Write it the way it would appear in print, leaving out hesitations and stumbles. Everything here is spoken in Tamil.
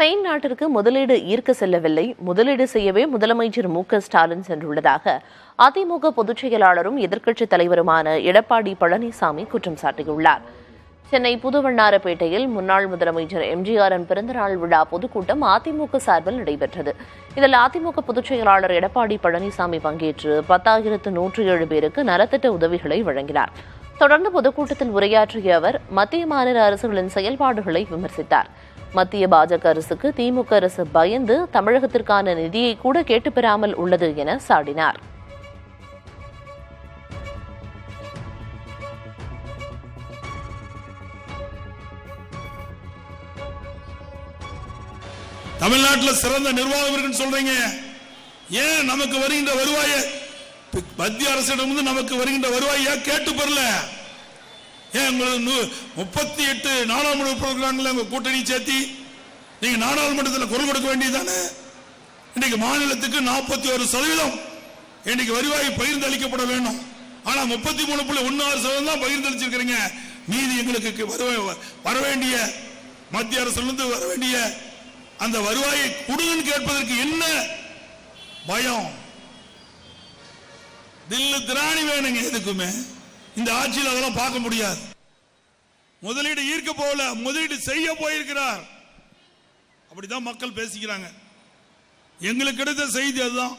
ஸ்பெயின் நாட்டிற்கு முதலீடு ஈர்க்க செல்லவில்லை, முதலீடு செய்யவே முதலமைச்சர் மு.க.ஸ்டாலின் சென்றுள்ளதாக அதிமுக பொதுச் செயலாளரும் எதிர்க்கட்சித் தலைவருமான எடப்பாடி பழனிசாமி குற்றம் சாட்டியுள்ளார். சென்னை புதுவண்ணாரப்பேட்டையில் முன்னாள் முதலமைச்சர் எம்ஜிஆரின் பிறந்தநாள் விழா பொதுக்கூட்டம் அதிமுக சார்பில் நடைபெற்றது. இதில் அதிமுக பொதுச் செயலாளர் எடப்பாடி பழனிசாமி பங்கேற்று 10,107 பேருக்கு நலத்திட்ட உதவிகளை வழங்கினார். தொடர்ந்து பொதுக்கூட்டத்தில் உரையாற்றிய அவர் மத்திய மாநில அரசுகளின் செயல்பாடுகளை விமர்சித்தார். மத்திய பாஜக அரசுக்கு திமுக அரசு பயந்து தமிழகத்திற்கான நிதியை கூட கேட்டு பெறாமல் உள்ளது என சாடினார். தமிழ்நாட்டில் சிறந்த நிர்வாகம் இருக்குன்னு சொல்றீங்க. ஏன் நமக்கு வருகின்ற வருவாயை மத்திய அரசிடம் நமக்கு வருகின்ற வருவாயை கேட்டு பெறல? ஏன் 38 நாடாளுமன்ற உறுப்பினர்கள் உங்க கூட்டணி சேர்த்தி நீங்க நாடாளுமன்றத்தில் குரல் கொடுக்க வேண்டியதானே? இன்னைக்கு மாநிலத்துக்கு 41% இன்னைக்கு வருவாய் பகிர்ந்து அளிக்கப்பட வேண்டும். ஆனா 33.16% தான் பகிர்ந்து அளிச்சிருக்கிறீங்க. மீதி எங்களுக்கு வர வேண்டிய மத்திய அரசிலிருந்து வர வேண்டிய அந்த வருவாயை கொடுங்கன்னு கேட்பதற்கு என்ன பயம்? தில்லு திராணி வேணுங்க. எதுக்குமே இந்த ஆட்சியில் அதெல்லாம் பார்க்க முடியாது. முதலீடு ஈர்க்க போகல, முதலீடு செய்ய போயிருக்கிறார். அப்படிதான் மக்கள் பேசிக்கிறாங்க. எங்களுக்கு கிடைத்த செய்தி அதுதான்.